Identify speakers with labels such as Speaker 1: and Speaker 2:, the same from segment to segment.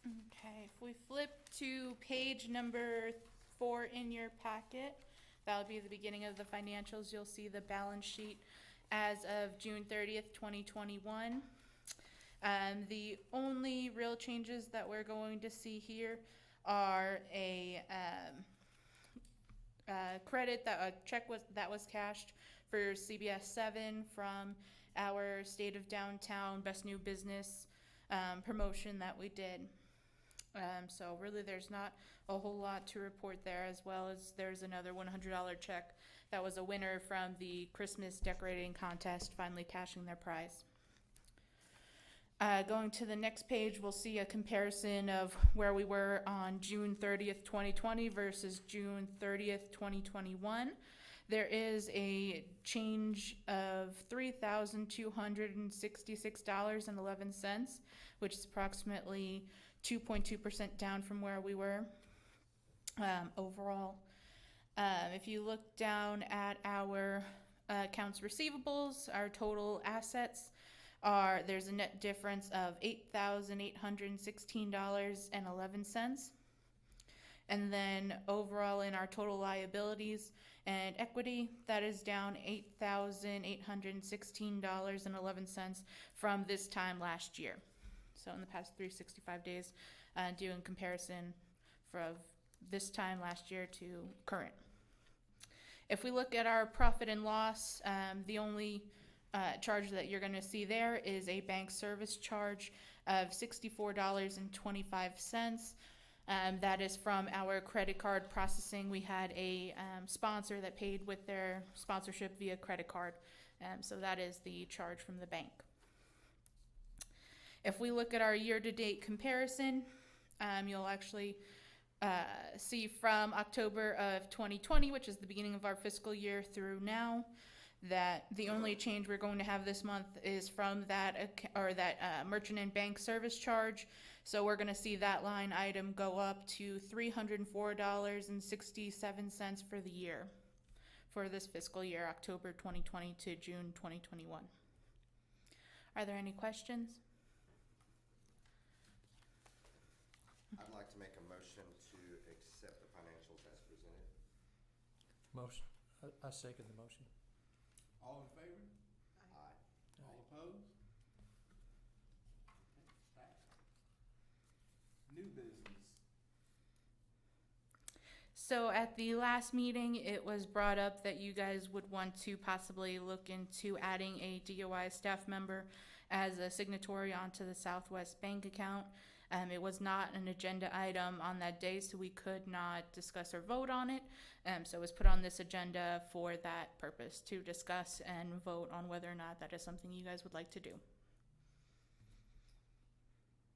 Speaker 1: Okay, if we flip to page number 4 in your packet, that'll be the beginning of the financials. You'll see the balance sheet as of June 30th, 2021. The only real changes that we're going to see here are a credit that a check that was cashed for CBS 7 from our State of Downtown Best New Business promotion that we did. So really there's not a whole lot to report there, as well as there's another $100 check that was a winner from the Christmas decorating contest finally cashing their prize. Going to the next page, we'll see a comparison of where we were on June 30th, 2020 versus June 30th, 2021. There is a change of $3,266.11, which is approximately 2.2% down from where we were overall. If you look down at our accounts receivables, our total assets there's a net difference of $8,816.11. And then overall in our total liabilities and equity, that is down $8,816.11 from this time last year. So in the past 365 days, doing comparison from this time last year to current. If we look at our profit and loss, the only charge that you're going to see there is a bank service charge of $64.25. That is from our credit card processing. We had a sponsor that paid with their sponsorship via credit card. So that is the charge from the bank. If we look at our year-to-date comparison, you'll actually see from October of 2020, which is the beginning of our fiscal year, through now, that the only change we're going to have this month is from that merchant and bank service charge. So we're going to see that line item go up to $304.67 for the year, for this fiscal year, October 2020 to June 2021. Are there any questions?
Speaker 2: I'd like to make a motion to accept the financials as presented.
Speaker 3: Motion. I second the motion.
Speaker 4: All in favor?
Speaker 2: Aye.
Speaker 4: All opposed? Passed. New business.
Speaker 1: So at the last meeting, it was brought up that you guys would want to possibly look into adding a DOI staff member as a signatory onto the Southwest Bank account. It was not an agenda item on that day, so we could not discuss or vote on it. So it was put on this agenda for that purpose, to discuss and vote on whether or not that is something you guys would like to do.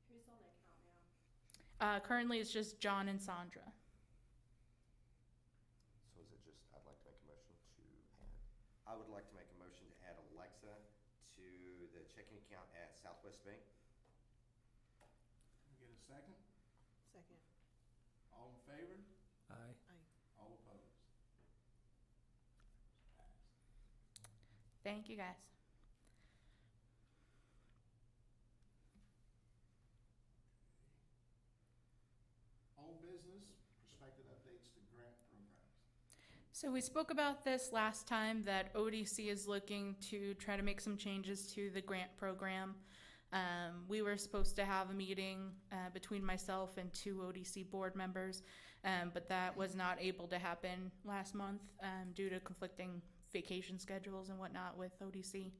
Speaker 5: Who's on the account now?
Speaker 1: Currently, it's just John and Sandra.
Speaker 2: So is it just, I'd like to make a motion to add, I would like to make a motion to add Alexa to the checking account at Southwest Bank.
Speaker 4: Can we get a second?
Speaker 5: Second.
Speaker 4: All in favor?
Speaker 3: Aye.
Speaker 4: All opposed? Passed.
Speaker 1: Thank you, guys.
Speaker 4: Old business, prospective updates to grant programs.
Speaker 1: So we spoke about this last time, that ODC is looking to try to make some changes to the grant program. We were supposed to have a meeting between myself and 2 ODC board members, but that was not able to happen last month due to conflicting vacation schedules and whatnot with ODC.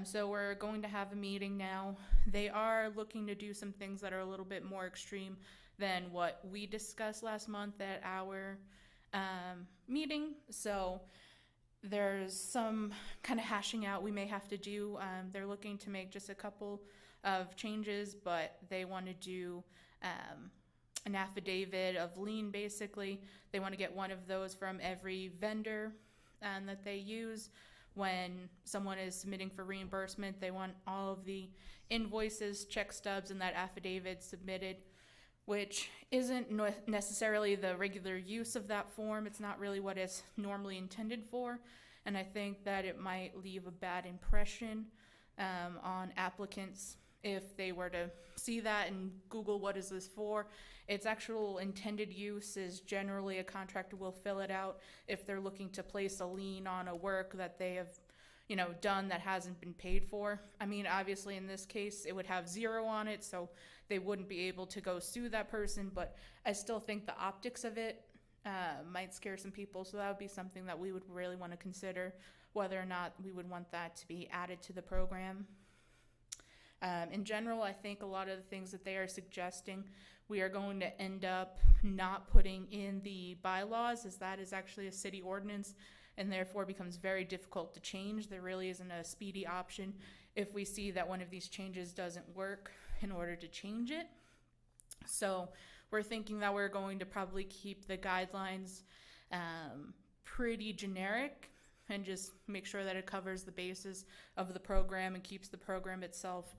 Speaker 1: So we're going to have a meeting now. They are looking to do some things that are a little bit more extreme than what we discussed last month at our meeting. So there's some kind of hashing out we may have to do. They're looking to make just a couple of changes, but they want to do an affidavit of lien, basically. They want to get one of those from every vendor that they use. When someone is submitting for reimbursement, they want all of the invoices, check stubs, and that affidavit submitted, which isn't necessarily the regular use of that form. It's not really what it's normally intended for, and I think that it might leave a bad impression on applicants if they were to see that and Google what is this for, its actual intended use is generally a contractor will fill it out if they're looking to place a lien on a work that they have, done that hasn't been paid for. I mean, obviously in this case, it would have 0 on it, so they wouldn't be able to go sue that person, but I still think the optics of it might scare some people, so that would be something that we would really want to consider, whether or not we would want that to be added to the program. In general, I think a lot of the things that they are suggesting, we are going to end up not putting in the bylaws, as that is actually a city ordinance and therefore becomes very difficult to change. There really isn't a speedy option if we see that one of these changes doesn't work in order to change it. So we're thinking that we're going to probably keep the guidelines pretty generic and just make sure that it covers the basis of the program and keeps the program itself,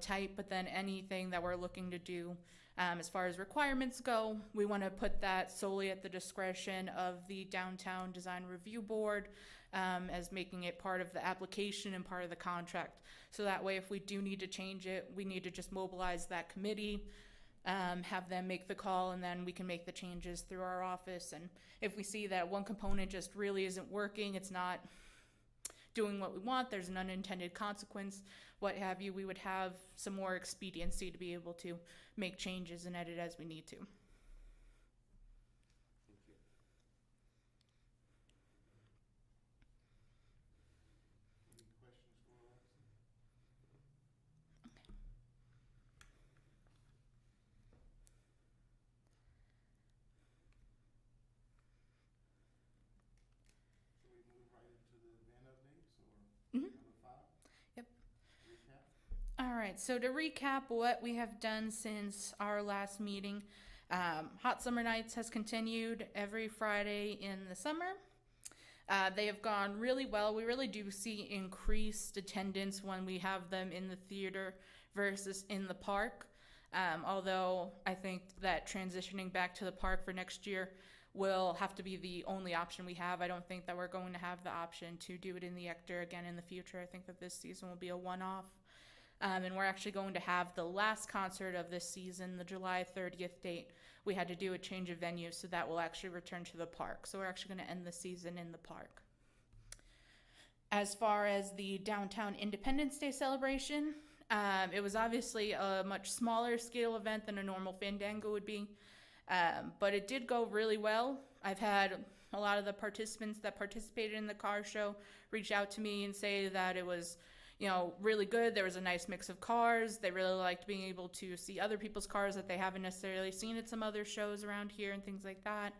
Speaker 1: tight. But then anything that we're looking to do as far as requirements go, we want to put that solely at the discretion of the Downtown Design Review Board, as making it part of the application and part of the contract. So that way, if we do need to change it, we need to just mobilize that committee, have them make the call, and then we can make the changes through our office. And if we see that one component just really isn't working, it's not doing what we want, there's an unintended consequence, what have you, we would have some more expediency to be able to make changes and edit as we need to.
Speaker 2: Thank you.
Speaker 4: Any questions for Alexa? Should we move right into the event updates or
Speaker 1: Mhm.
Speaker 4: number 5?
Speaker 1: Yep.
Speaker 4: Recap?
Speaker 1: All right, so to recap what we have done since our last meeting, Hot Summer Nights has continued every Friday in the summer. They have gone really well. We really do see increased attendance when we have them in the theater versus in the park. Although I think that transitioning back to the park for next year will have to be the only option we have. I don't think that we're going to have the option to do it in the Ector again in the future. I think that this season will be a one-off. And we're actually going to have the last concert of this season, the July 30th date. We had to do a change of venue, so that will actually return to the park. So we're actually going to end the season in the park. As far as the Downtown Independence Day celebration, it was obviously a much smaller scale event than a normal Fandango would be, but it did go really well. I've had a lot of the participants that participated in the car show reach out to me and say that it was really good. There was a nice mix of cars. They really liked being able to see other people's cars that they haven't necessarily seen at some other shows around here and things like that.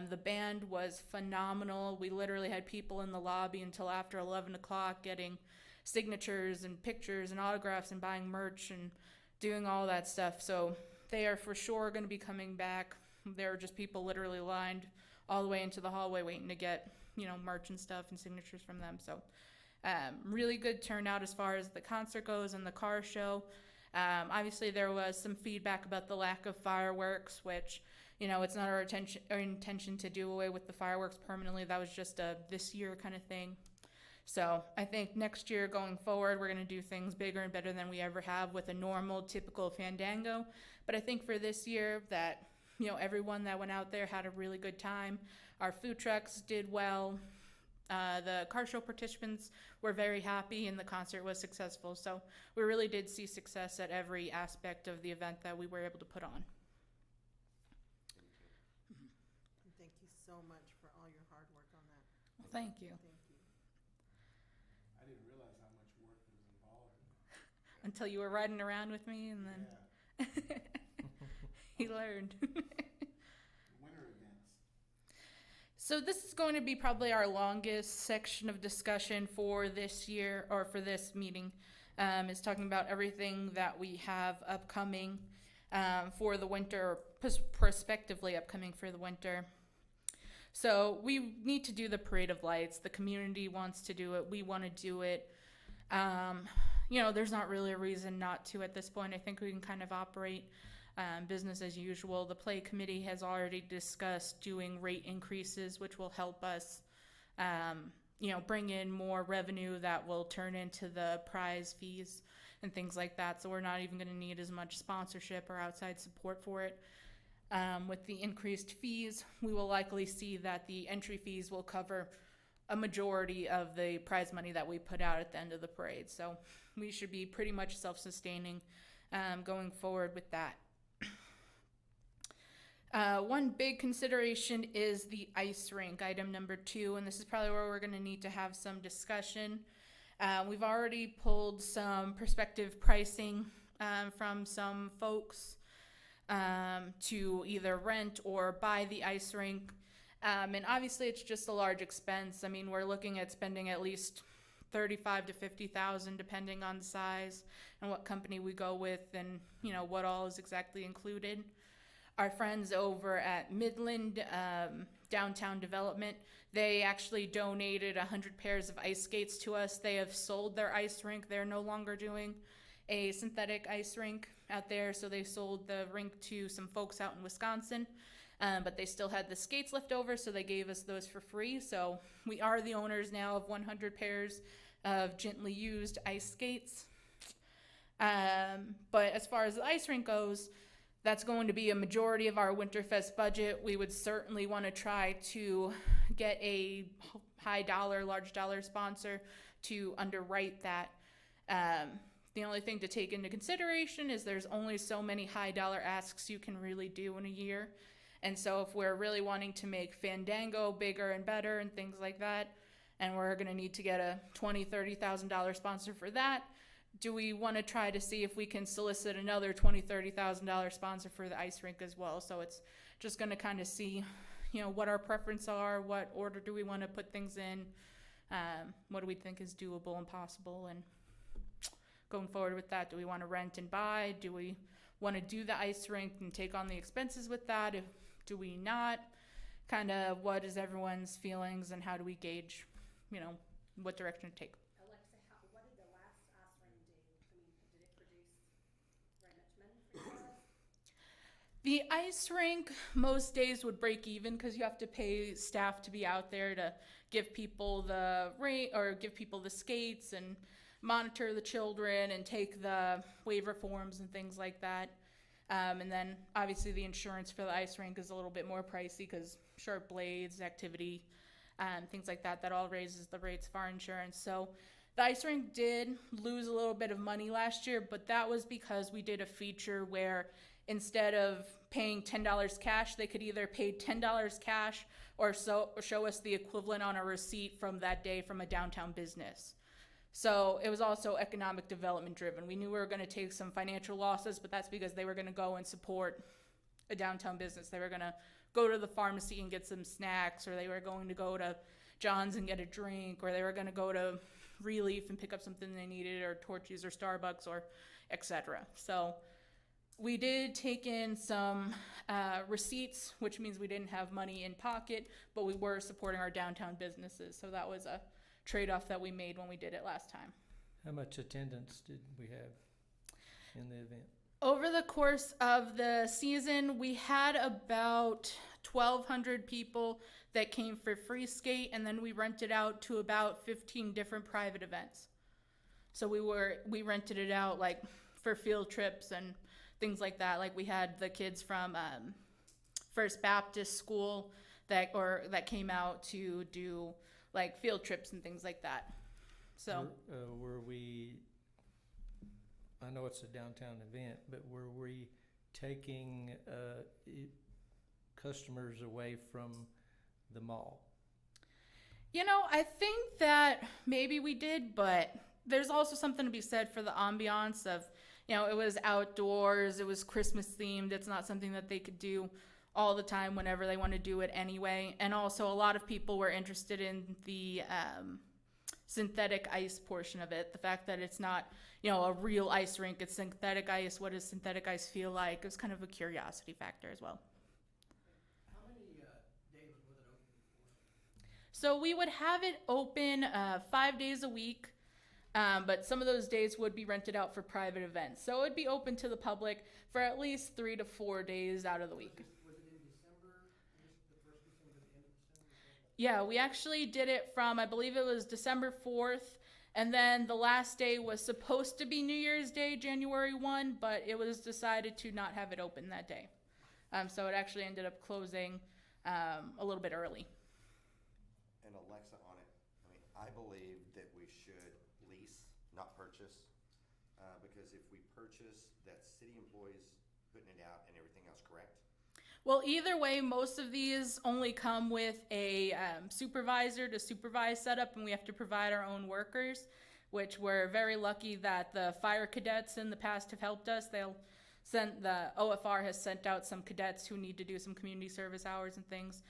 Speaker 1: The band was phenomenal. We literally had people in the lobby until after 11 o'clock getting signatures and pictures and autographs and buying merch and doing all that stuff. So they are for sure going to be coming back. There were just people literally lined all the way into the hallway waiting to get, merch and stuff and signatures from them. So really good turnout as far as the concert goes and the car show. Obviously, there was some feedback about the lack of fireworks, which, it's not our intention to do away with the fireworks permanently. That was just a this year kind of thing. So I think next year going forward, we're going to do things bigger and better than we ever have with a normal, typical Fandango. But I think for this year that, everyone that went out there had a really good time. Our food trucks did well. The car show participants were very happy and the concert was successful. So we really did see success at every aspect of the event that we were able to put on.
Speaker 5: And thank you so much for all your hard work on that.
Speaker 1: Well, thank you.
Speaker 5: Thank you.
Speaker 4: I didn't realize how much work was involved in it.
Speaker 1: Until you were riding around with me and then
Speaker 4: Yeah.
Speaker 1: he learned.
Speaker 4: Winter events.
Speaker 1: So this is going to be probably our longest section of discussion for this year, or for this meeting, is talking about everything that we have upcoming for the winter, prospectively upcoming for the winter. So we need to do the Parade of Lights. The community wants to do it. We want to do it. There's not really a reason not to at this point. I think we can kind of operate business as usual. The play committee has already discussed doing rate increases, which will help us bring in more revenue that will turn into the prize fees and things like that. So we're not even going to need as much sponsorship or outside support for it. With the increased fees, we will likely see that the entry fees will cover a majority of the prize money that we put out at the end of the parade. So we should be pretty much self-sustaining going forward with that. One big consideration is the ice rink, item number 2, and this is probably where we're going to need to have some discussion. We've already pulled some prospective pricing from some folks to either rent or buy the ice rink. And obviously it's just a large expense. I mean, we're looking at spending at least $35,000 to $50,000 depending on the size and what company we go with and, what all is exactly included. Our friends over at Midland Downtown Development, they actually donated 100 pairs of ice skates to us. They have sold their ice rink. They're no longer doing a synthetic ice rink out there, so they sold the rink to some folks out in Wisconsin. But they still had the skates left over, so they gave us those for free. So we are the owners now of 100 pairs of gently used ice skates. But as far as the ice rink goes, that's going to be a majority of our Winterfest budget. We would certainly want to try to get a high dollar, large dollar sponsor to underwrite that. The only thing to take into consideration is there's only so many high dollar asks you can really do in a year. And so if we're really wanting to make Fandango bigger and better and things like that, and we're going to need to get a $20,000, $30,000 sponsor for that, do we want to try to see if we can solicit another $20,000, $30,000 sponsor for the ice rink as well? So it's just going to kind of see, what our preferences are, what order do we want to put things in, what do we think is doable and possible, and going forward with that, do we want to rent and buy? Do we want to do the ice rink and take on the expenses with that? Do we not? Kind of what is everyone's feelings and how do we gauge, what direction to take?
Speaker 6: Alexa, what did the last ice rink do? I mean, did it produce very much money for you guys?
Speaker 1: The ice rink most days would break even because you have to pay staff to be out there to give people the rate or give people the skates and monitor the children and take the waiver forms and things like that. And then obviously the insurance for the ice rink is a little bit more pricey because sharp blades, activity, things like that, that all raises the rates of our insurance. So the ice rink did lose a little bit of money last year, but that was because we did a feature where instead of paying $10 cash, they could either pay $10 cash or show us the equivalent on a receipt from that day from a downtown business. So it was also economic development driven. We knew we were going to take some financial losses, but that's because they were going to go and support a downtown business. They were going to go to the pharmacy and get some snacks, or they were going to go to John's and get a drink, or they were going to go to Relief and pick up something they needed, or Torchy's or Starbucks, or etc. So we did take in some receipts, which means we didn't have money in pocket, but we were supporting our downtown businesses. So that was a trade-off that we made when we did it last time.
Speaker 3: How much attendance did we have in the event?
Speaker 1: Over the course of the season, we had about 1,200 people that came for free skate, and then we rented out to about 15 different private events. So we rented it out like for field trips and things like that. Like we had the kids from First Baptist School that came out to do like field trips and things like that. So
Speaker 3: were we, I know it's a downtown event, but were we taking customers away from the mall?
Speaker 1: I think that maybe we did, but there's also something to be said for the ambiance of, it was outdoors, it was Christmas themed. It's not something that they could do all the time whenever they want to do it anyway. And also a lot of people were interested in the synthetic ice portion of it. The fact that it's not, a real ice rink, it's synthetic ice. What does synthetic ice feel like? It was kind of a curiosity factor as well.
Speaker 4: How many days was it open for?
Speaker 1: So we would have it open 5 days a week, but some of those days would be rented out for private events. So it would be open to the public for at least 3 to 4 days out of the week.
Speaker 4: Was it in December, just the first December, the end of December?
Speaker 1: Yeah, we actually did it from, I believe it was December 4th, and then the last day was supposed to be New Year's Day, January 1, but it was decided to not have it open that day. So it actually ended up closing a little bit early.
Speaker 2: And Alexa on it, I mean, I believe that we should lease, not purchase. Because if we purchase, that's city employees putting it out and everything else, correct?
Speaker 1: Well, either way, most of these only come with a supervisor to supervise setup, and we have to provide our own workers, which we're very lucky that the fire cadets in the past have helped us. The OFR has sent out some cadets who need to do some community service hours and things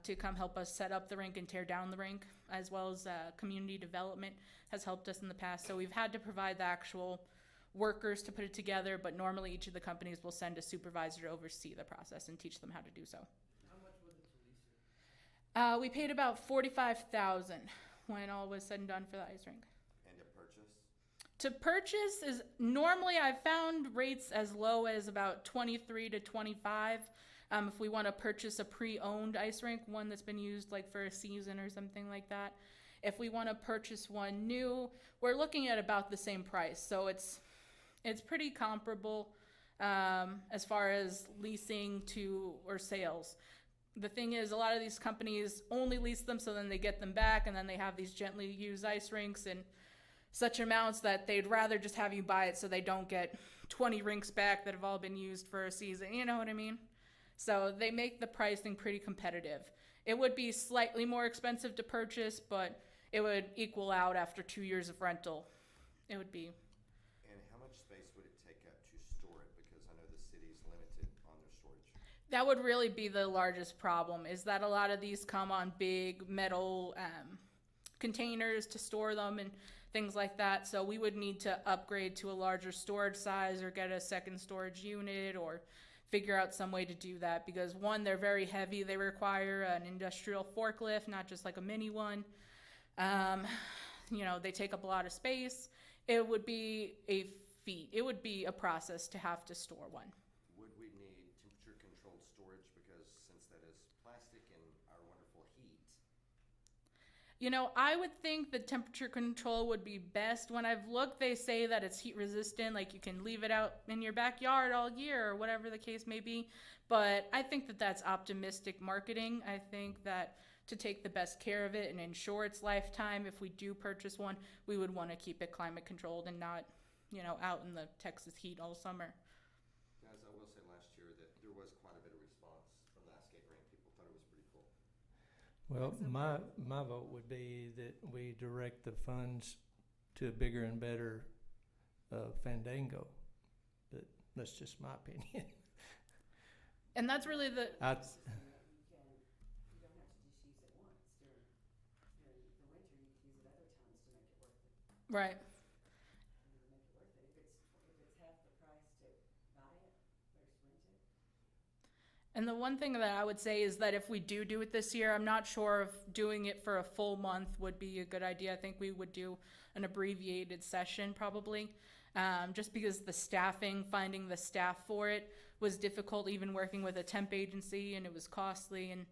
Speaker 1: to come help us set up the rink and tear down the rink, as well as community development has helped us in the past. So we've had to provide the actual workers to put it together, but normally each of the companies will send a supervisor to oversee the process and teach them how to do so.
Speaker 3: How much was it to lease it?
Speaker 1: We paid about $45,000 when all was said and done for the ice rink.
Speaker 2: And to purchase?
Speaker 1: To purchase is normally I've found rates as low as about 23 to 25. If we want to purchase a pre-owned ice rink, one that's been used like for a season or something like that. If we want to purchase one new, we're looking at about the same price. So it's pretty comparable as far as leasing to or sales. The thing is, a lot of these companies only lease them so then they get them back, and then they have these gently used ice rinks in such amounts that they'd rather just have you buy it so they don't get 20 rinks back that have all been used for a season. You know what I mean? So they make the pricing pretty competitive. It would be slightly more expensive to purchase, but it would equal out after 2 years of rental. It would be.
Speaker 2: And how much space would it take up to store it? Because I know the city's limited on their storage.
Speaker 1: That would really be the largest problem, is that a lot of these come on big metal containers to store them and things like that. So we would need to upgrade to a larger storage size or get a second storage unit or figure out some way to do that, because one, they're very heavy. They require an industrial forklift, not just like a mini one. They take up a lot of space. It would be a feat. It would be a process to have to store one.
Speaker 2: Would we need temperature-controlled storage, because since that is plastic and our wonderful heat?
Speaker 1: I would think the temperature control would be best. When I've looked, they say that it's heat resistant, like you can leave it out in your backyard all year or whatever the case may be. But I think that that's optimistic marketing. I think that to take the best care of it and ensure its lifetime, if we do purchase one, we would want to keep it climate controlled and not, out in the Texas heat all summer.
Speaker 2: Guys, I will say last year that there was quite a bit of response from the ice skate rink. People thought it was pretty cool.
Speaker 3: Well, my vote would be that we direct the funds to a bigger and better Fandango, but that's just my opinion.
Speaker 1: And that's really the...
Speaker 6: You don't have to just use it once during the winter. You could use it other times to make it worth it.
Speaker 1: Right.
Speaker 6: Make it worth it. If it's half the price to buy it versus rent it.
Speaker 1: And the one thing that I would say is that if we do it this year, I'm not sure if doing it for a full month would be a good idea. I think we would do an abbreviated session probably, just because finding the staff for it was difficult, even working with a temp agency, and it was costly. And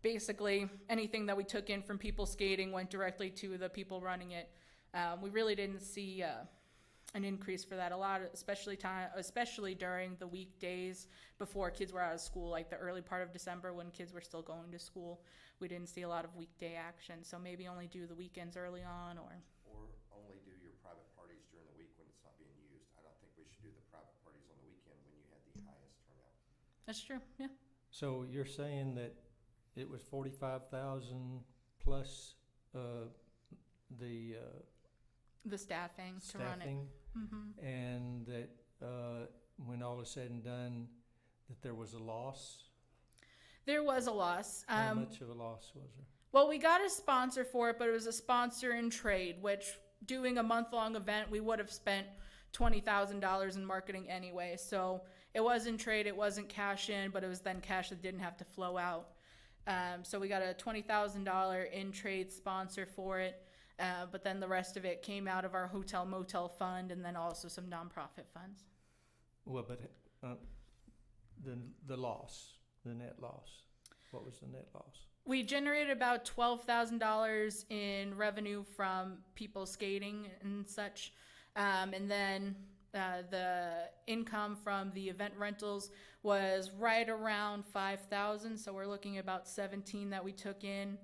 Speaker 1: basically anything that we took in from people skating went directly to the people running it. We really didn't see an increase for that a lot, especially during the weekdays before kids were out of school, like the early part of December when kids were still going to school. We didn't see a lot of weekday action, so maybe only do the weekends early on, or
Speaker 2: only do your private parties during the week when it's not being used. I don't think we should do the private parties on the weekend when you had the highest turnout.
Speaker 1: That's true, yeah.
Speaker 3: So you're saying that it was 45,000 plus the
Speaker 1: Staffing to run it.
Speaker 3: staffing,
Speaker 1: Mm-hmm.
Speaker 3: and that when all is said and done, that there was a loss?
Speaker 1: There was a loss.
Speaker 3: How much of a loss was there?
Speaker 1: Well, we got a sponsor for it, but it was a sponsor in trade, which doing a month-long event, we would have spent $20,000 in marketing anyway. So it was in trade, it wasn't cash in, but it was then cash that didn't have to flow out. So we got a $20,000 in trade sponsor for it, but then the rest of it came out of our hotel motel fund and then also some nonprofit funds.
Speaker 3: Well, but the loss, the net loss, what was the net loss?
Speaker 1: We generated about $12,000 in revenue from people skating and such. And then the income from the event rentals was right around 5,000. So we're looking at about 17 that we took in.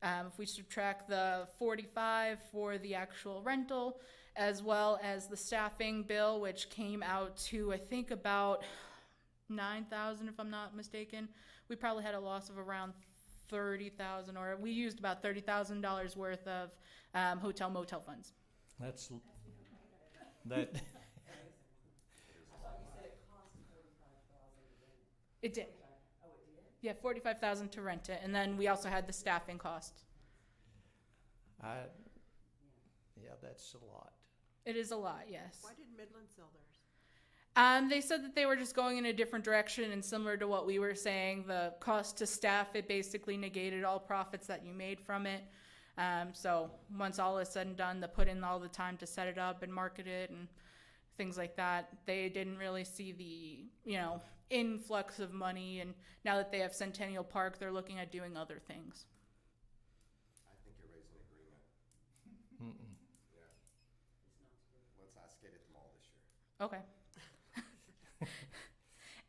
Speaker 1: If we subtract the 45 for the actual rental, as well as the staffing bill, which came out to, I think, about 9,000, if I'm not mistaken, we probably had a loss of around 30,000, or we used about $30,000 worth of hotel motel funds.
Speaker 3: That's, that,
Speaker 1: It did. Yeah, 45,000 to rent it, and then we also had the staffing cost.
Speaker 3: yeah, that's a lot.
Speaker 1: It is a lot, yes.
Speaker 5: Why did Midland sell theirs?
Speaker 1: They said that they were just going in a different direction, and similar to what we were saying, the cost to staff, it basically negated all profits that you made from it. So once all is said and done, to put in all the time to set it up and market it and things like that, they didn't really see the, influx of money. And now that they have Centennial Park, they're looking at doing other things.
Speaker 2: I think you're raising agreement.
Speaker 3: Mm-mm.
Speaker 2: Yeah. Let's ice skate at the mall this year.
Speaker 1: Okay.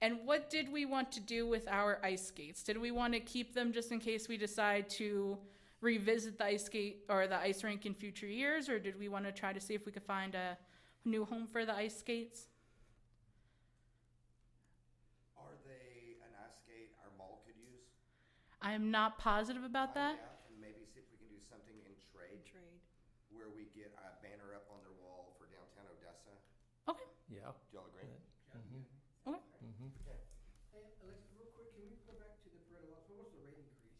Speaker 1: And what did we want to do with our ice skates? Did we want to keep them just in case we decide to revisit the ice skate or the ice rink in future years, or did we want to try to see if we could find a new home for the ice skates?
Speaker 2: Are they an ice skate our mall could use?
Speaker 1: I'm not positive about
Speaker 2: Find
Speaker 1: that.
Speaker 2: out and maybe see if we can do something in trade
Speaker 5: Trade.
Speaker 2: where we get a banner up on their wall for downtown Odessa.
Speaker 1: Okay.
Speaker 3: Yeah.
Speaker 2: Do y'all agree?
Speaker 3: Mm-hmm.
Speaker 1: Okay.
Speaker 3: Mm-hmm.
Speaker 7: Hey, Alexa, real quick, can we go back to the parental loss? What was the rate increase?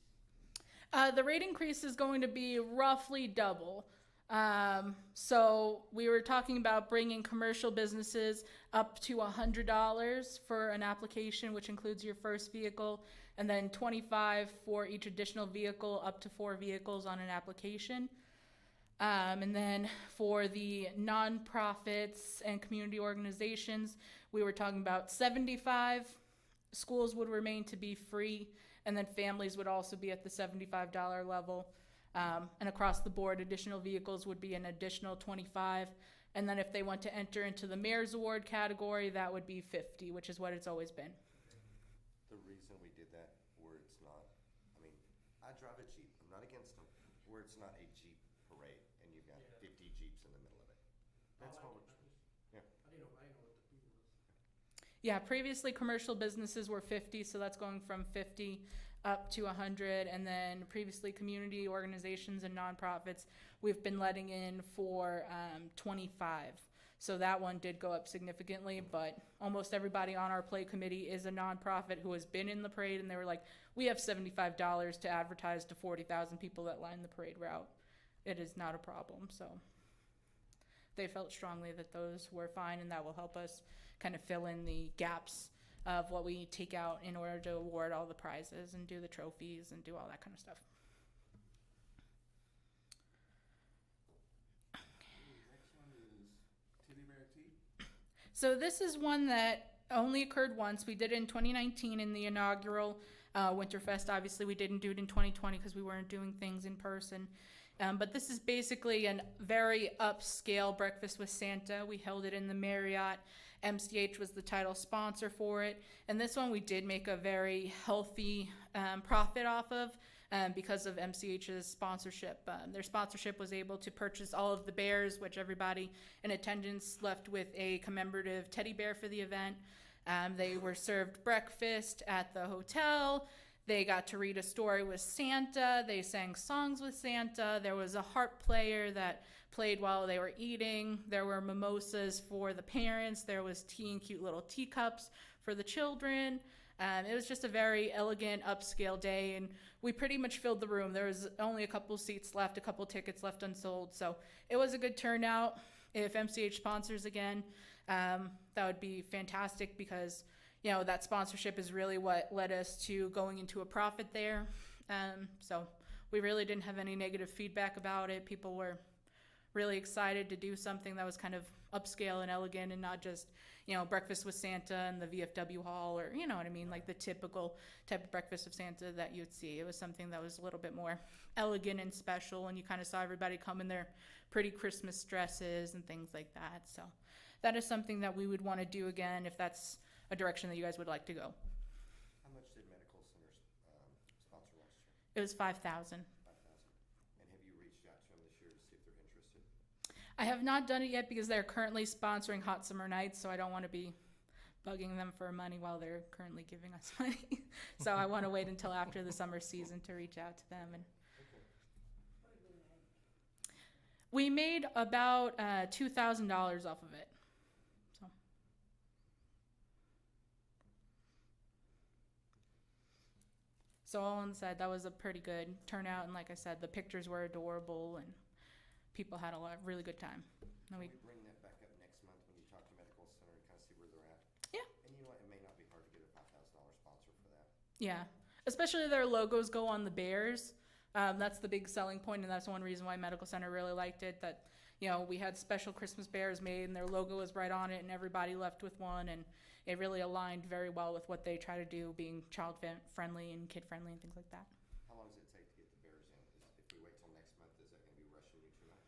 Speaker 1: The rate increase is going to be roughly double. So we were talking about bringing commercial businesses up to $100 for an application, which includes your first vehicle, and then $25 for each additional vehicle, up to 4 vehicles on an application. And then for the nonprofits and community organizations, we were talking about $75. Schools would remain to be free, and then families would also be at the $75 level. And across the board, additional vehicles would be an additional $25. And then if they want to enter into the Mayor's Award category, that would be $50, which is what it's always been.
Speaker 2: The reason we did that, where it's not, I mean, I drive a Jeep, I'm not against them, where it's not a Jeep parade and you've got 50 Jeeps in the middle of it. That's
Speaker 7: Oh,
Speaker 2: what we're, yeah.
Speaker 7: I didn't know what the fee was.
Speaker 1: Yeah, previously commercial businesses were 50, so that's going from 50 up to 100. And then previously community organizations and nonprofits, we've been letting in for 25. So that one did go up significantly, but almost everybody on our play committee is a nonprofit who has been in the parade, and they were like, we have $75 to advertise to 40,000 people that line the parade route. It is not a problem, so they felt strongly that those were fine, and that will help us kind of fill in the gaps of what we take out in order to award all the prizes and do the trophies and do all that kind of stuff.
Speaker 4: Next one is Teddy Bear Tea.
Speaker 1: So this is one that only occurred once. We did it in 2019 in the inaugural Winterfest. Obviously, we didn't do it in 2020 because we weren't doing things in person. But this is basically a very upscale breakfast with Santa. We held it in the Marriott. MCH was the title sponsor for it. And this one we did make a very healthy profit off of because of MCH's sponsorship. Their sponsorship was able to purchase all of the bears, which everybody in attendance left with a commemorative teddy bear for the event. They were served breakfast at the hotel. They got to read a story with Santa. They sang songs with Santa. There was a harp player that played while they were eating. There were mimosas for the parents. There was tea in cute little teacups for the children. It was just a very elegant, upscale day, and we pretty much filled the room. There was only a couple seats left, a couple tickets left unsold, so it was a good turnout. If MCH sponsors again, that would be fantastic because that sponsorship is really what led us to going into a profit there. So we really didn't have any negative feedback about it. People were really excited to do something that was kind of upscale and elegant and not just, breakfast with Santa and the VFW hall, or, you know what I mean, like the typical type of breakfast of Santa that you'd see. It was something that was a little bit more elegant and special, and you kind of saw everybody come in their pretty Christmas dresses and things like that. So that is something that we would want to do again if that's a direction that you guys would like to go.
Speaker 2: How much did Medical Center sponsor last year?
Speaker 1: It was 5,000.
Speaker 2: 5,000. And have you reached out to them this year to see if they're interested?
Speaker 1: I have not done it yet because they're currently sponsoring Hot Summer Nights, so I don't want to be bugging them for money while they're currently giving us money. So I want to wait until after the summer season to reach out to them. And we made about $2,000 off of it. So all in said, that was a pretty good turnout, and like I said, the pictures were adorable, and people had a really good time. And
Speaker 2: Can we bring that back up next month when you talk to Medical Center and kind of see where they're at?
Speaker 1: Yeah.
Speaker 2: And you know what, it may not be hard to get a $5,000 sponsor for that.
Speaker 1: Yeah, especially their logos go on the bears. That's the big selling point, and that's one reason why Medical Center really liked it. That we had special Christmas bears made, and their logo was right on it, and everybody left with one, and it really aligned very well with what they try to do, being child friendly and kid friendly and things like that.
Speaker 2: How long does it take to get the bears in? If we wait till next month, is that going to be rushing you too much?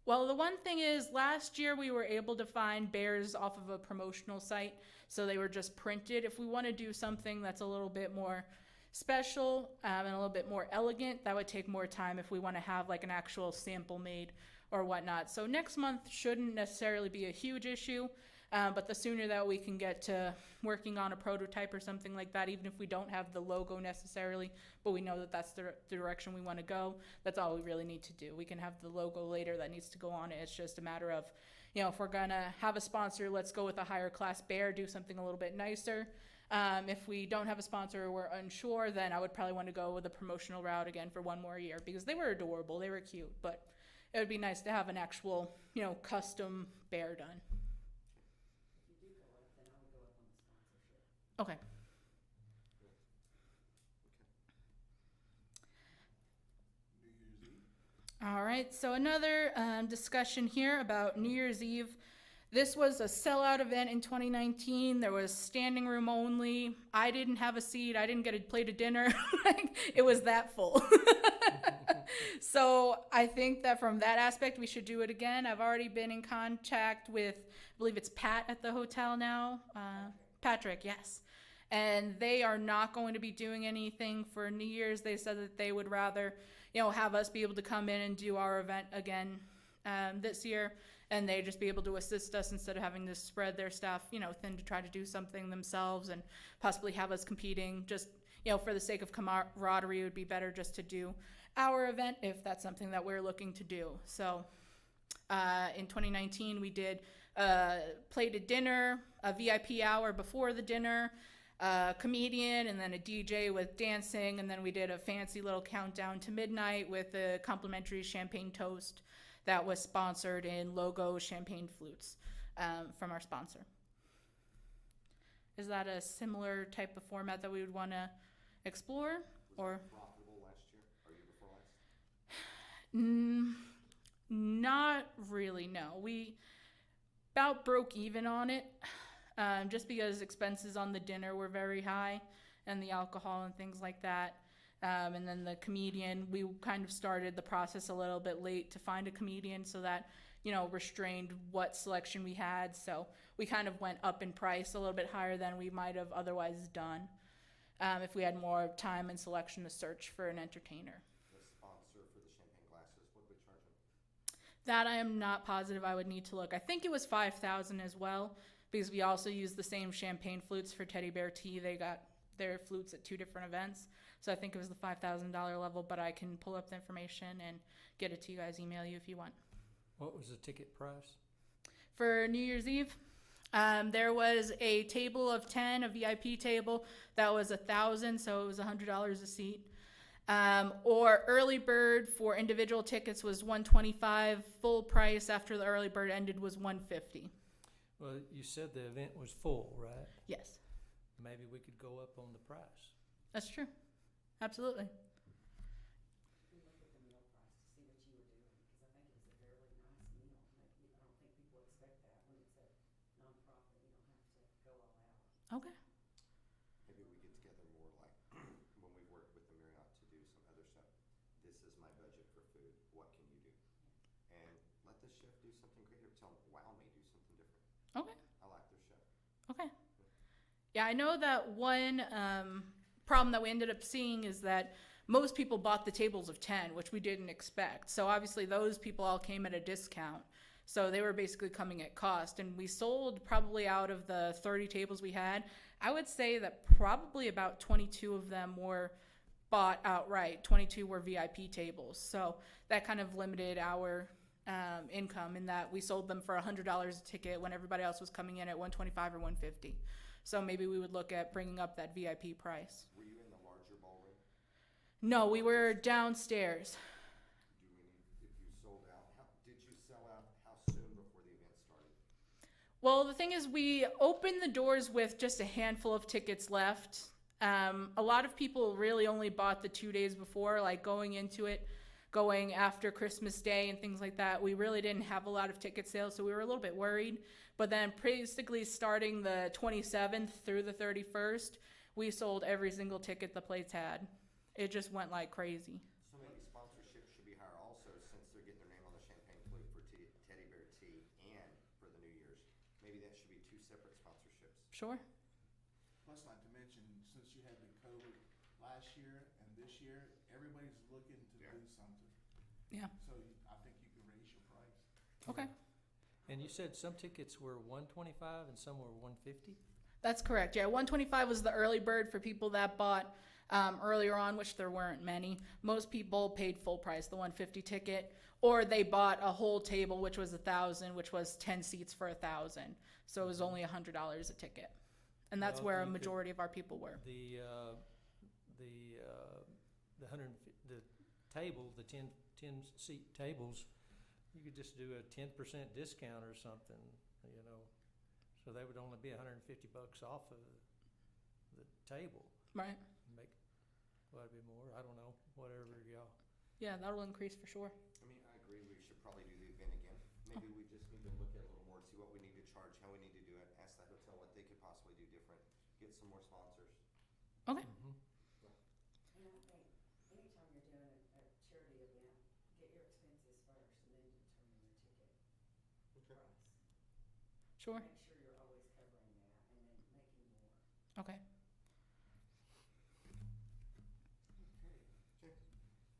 Speaker 1: Well, the one thing is, last year we were able to find bears off of a promotional site, so they were just printed. If we want to do something that's a little bit more special and a little bit more elegant, that would take more time if we want to have like an actual sample made or whatnot. So next month shouldn't necessarily be a huge issue, but the sooner that we can get to working on a prototype or something like that, even if we don't have the logo necessarily, but we know that that's the direction we want to go, that's all we really need to do. We can have the logo later that needs to go on it. It's just a matter of, if we're going to have a sponsor, let's go with a higher class bear, do something a little bit nicer. If we don't have a sponsor or we're unsure, then I would probably want to go with a promotional route again for one more year, because they were adorable, they were cute, but it would be nice to have an actual, custom bear done.
Speaker 8: If you do go up, then I would go up on the sponsorship.
Speaker 1: Okay.
Speaker 4: New Year's Eve.
Speaker 1: All right, so another discussion here about New Year's Eve. This was a sellout event in 2019. There was standing room only. I didn't have a seat. I didn't get a plate of dinner. It was that full. So I think that from that aspect, we should do it again. I've already been in contact with, I believe it's Pat at the hotel now. Patrick, yes. And they are not going to be doing anything for New Year's. They said that they would rather, have us be able to come in and do our event again this year. And they just be able to assist us instead of having to spread their staff, thin to try to do something themselves and possibly have us competing. Just, for the sake of camaraderie, it would be better just to do our event if that's something that we're looking to do. So in 2019, we did a plated dinner, a VIP hour before the dinner, a comedian, and then a DJ with dancing. And then we did a fancy little countdown to midnight with a complimentary champagne toast that was sponsored in logo champagne flutes from our sponsor. Is that a similar type of format that we would want to explore?
Speaker 2: Was that profitable last year or year before last?
Speaker 1: Not really, no. We about broke even on it, just because expenses on the dinner were very high and the alcohol and things like that. And then the comedian, we kind of started the process a little bit late to find a comedian, so that, restrained what selection we had. So we kind of went up in price a little bit higher than we might have otherwise done if we had more time and selection to search for an entertainer.
Speaker 2: The sponsor for the champagne glasses, what would we charge them?
Speaker 1: That I am not positive. I would need to look. I think it was 5,000 as well, because we also used the same champagne flutes for Teddy Bear Tea. They got their flutes at 2 different events. So I think it was the $5,000 level, but I can pull up the information and get it to you guys, email you if you want.
Speaker 3: What was the ticket price?
Speaker 1: For New Year's Eve, there was a table of 10, a VIP table, that was $1,000, so it was $100 a seat. Or early bird for individual tickets was $125. Full price after the early bird ended was $150.
Speaker 3: Well, you said the event was full, right?
Speaker 1: Yes,
Speaker 3: Maybe we could go up on the price.
Speaker 1: that's true. Absolutely.
Speaker 8: We looked at the meal price to see what you were doing, because I think it was a fairly nice
Speaker 1: Okay.
Speaker 2: Maybe we get together more like when we work with the Marriott to do some other stuff. This is my budget for food. What can you do? And let the chef do something creative. Tell them, wow me, do something different.
Speaker 1: Okay.
Speaker 2: I like their chef.
Speaker 1: Okay. Yeah, I know that one problem that we ended up seeing is that most people bought the tables of 10, which we didn't expect. So obviously those people all came at a discount. So they were basically coming at cost. And we sold probably out of the 30 tables we had, I would say that probably about 22 of them were bought outright. 22 were VIP tables. So that kind of limited our income in that we sold them for $100 a ticket when everybody else was coming in at $125 or $150. So maybe we would look at bringing up that VIP price.
Speaker 2: Were you in the larger ballroom?
Speaker 1: No, we were downstairs.
Speaker 2: Do we need, if you sold out, did you sell out how soon before the event started?
Speaker 1: Well, the thing is, we opened the doors with just a handful of tickets left. A lot of people really only bought the 2 days before, like going into it, going after Christmas Day and things like that. We really didn't have a lot of ticket sales, so we were a little bit worried. But then basically starting the 27th through the 31st, we sold every single ticket the place had. It just went like crazy.
Speaker 2: So maybe sponsorships should be higher also since they're getting their name on the champagne flute for Teddy Bear Tea and for the New Year's. Maybe that should be 2 separate sponsorships.
Speaker 1: Sure.
Speaker 4: Plus, not to mention, since you had the COVID last year and this year, everybody's looking to
Speaker 2: Yeah.
Speaker 4: do something.
Speaker 1: Yeah.
Speaker 4: So I think you can raise your price.
Speaker 1: Okay.
Speaker 3: And you said some tickets were $125 and some were $150?
Speaker 1: That's correct. Yeah, 125 was the early bird for people that bought earlier on, which there weren't many. Most people paid full price, the 150 ticket, or they bought a whole table, which was 1,000, which was 10 seats for 1,000. So it was only $100 a ticket, and that's
Speaker 3: Well,
Speaker 1: where a
Speaker 3: you could-
Speaker 1: majority of our people were.
Speaker 3: The table, the 10 seat tables, you could just do a 10% discount or something, you know. So they would only be $150 off of the table.
Speaker 1: Right.
Speaker 3: Make quite a bit more. I don't know, whatever y'all.
Speaker 1: Yeah, that'll increase for sure.
Speaker 2: I mean, I agree, we should probably do the event again. Maybe we just need to look at it a little more, see what we need to charge, how we need to do it, ask the hotel what they could possibly do different, get some more sponsors.
Speaker 1: Okay.
Speaker 3: Mm-hmm.
Speaker 8: And I think anytime you're doing a charity event, get your expenses first and then determine your ticket price.
Speaker 1: Sure.
Speaker 8: Make sure you're always covering that and then making more.
Speaker 1: Okay.
Speaker 4: Okay.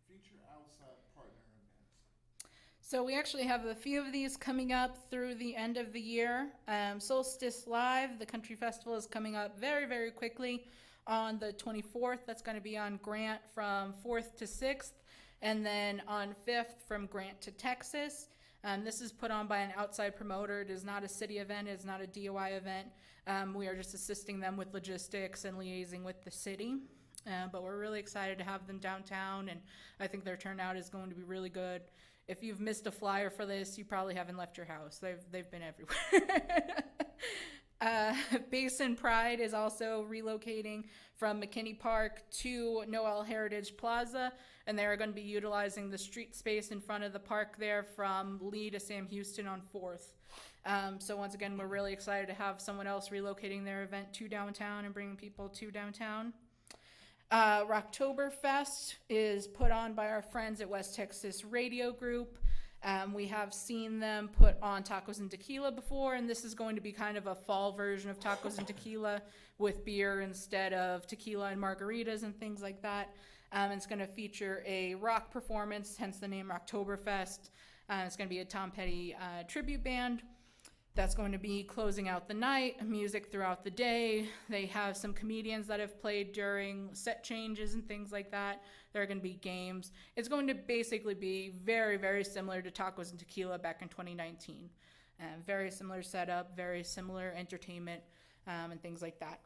Speaker 4: Future outside partner events.
Speaker 1: So we actually have a few of these coming up through the end of the year. Solstice Live, the country festival, is coming up very, very quickly on the 24th. That's going to be on Grant from 4th to 6th. And then on 5th from Grant to Texas. This is put on by an outside promoter. It is not a city event. It is not a DOI event. We are just assisting them with logistics and liaising with the city. But we're really excited to have them downtown, and I think their turnout is going to be really good. If you've missed a flyer for this, you probably haven't left your house. They've been everywhere. Basin Pride is also relocating from McKinney Park to Noel Heritage Plaza, and they are going to be utilizing the street space in front of the park there from Lee to Sam Houston on 4th. So once again, we're really excited to have someone else relocating their event to downtown and bringing people to downtown. Rocktoberfest is put on by our friends at West Texas Radio Group. We have seen them put on tacos and tequila before, and this is going to be kind of a fall version of tacos and tequila with beer instead of tequila and margaritas and things like that. It's going to feature a rock performance, hence the name Rocktoberfest. It's going to be a Tom Petty tribute band. That's going to be closing out the night, music throughout the day. They have some comedians that have played during set changes and things like that. There are going to be games. It's going to basically be very, very similar to Tacos and Tequila back in 2019. Very similar setup, very similar entertainment, and things like that.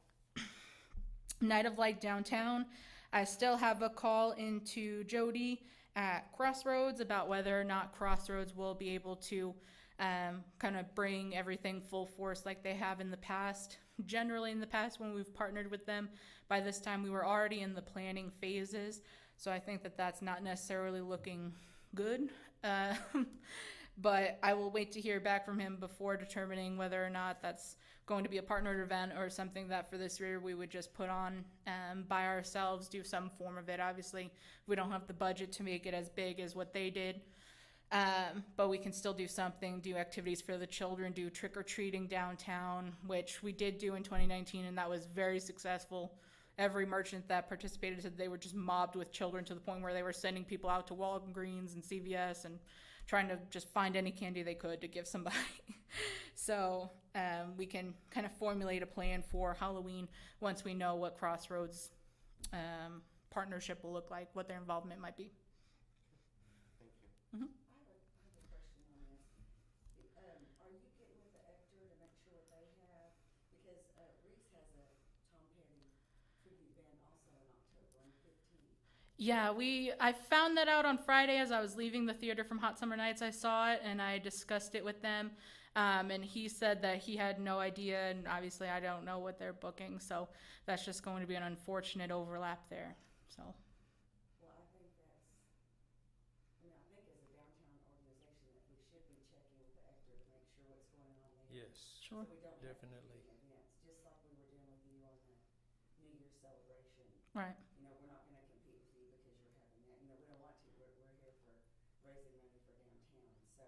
Speaker 1: Night of Light downtown. I still have a call into Jody at Crossroads about whether or not Crossroads will be able to kind of bring everything full force like they have in the past. Generally in the past when we've partnered with them, by this time we were already in the planning phases. So I think that that's not necessarily looking good. but I will wait to hear back from him before determining whether or not that's going to be a partnered event or something that for this year we would just put on by ourselves, do some form of it. Obviously, we don't have the budget to make it as big as what they did. But we can still do something, do activities for the children, do trick-or-treating downtown, which we did do in 2019, and that was very successful. Every merchant that participated said they were just mobbed with children to the point where they were sending people out to Walgreens and CVS and trying to just find any candy they could to give somebody. So we can kind of formulate a plan for Halloween once we know what Crossroads partnership will look like, what their involvement might be.
Speaker 2: Thank you.
Speaker 8: I have a question on this. Are you getting with the Ector to make sure what they have? Because, Reese has a Tom Petty tribute band also in October on the 15th.
Speaker 1: Yeah, I found that out on Friday as I was leaving the theater from Hot Summer Nights. I saw it and I discussed it with them. And he said that he had no idea, and obviously I don't know what they're booking, so that's just going to be an unfortunate overlap there. So,
Speaker 8: Well, I think as a downtown organization that we should be checking with the Ector to make sure what's going on there.
Speaker 3: Yes,
Speaker 1: sure.
Speaker 8: So we don't have
Speaker 3: definitely.
Speaker 8: competing events, just like we were doing with you on the New Year's celebration.
Speaker 1: Right.
Speaker 8: You know, we're not gonna compete with you because you're having that, you know, we don't want to, we're here for raising money for downtown, so.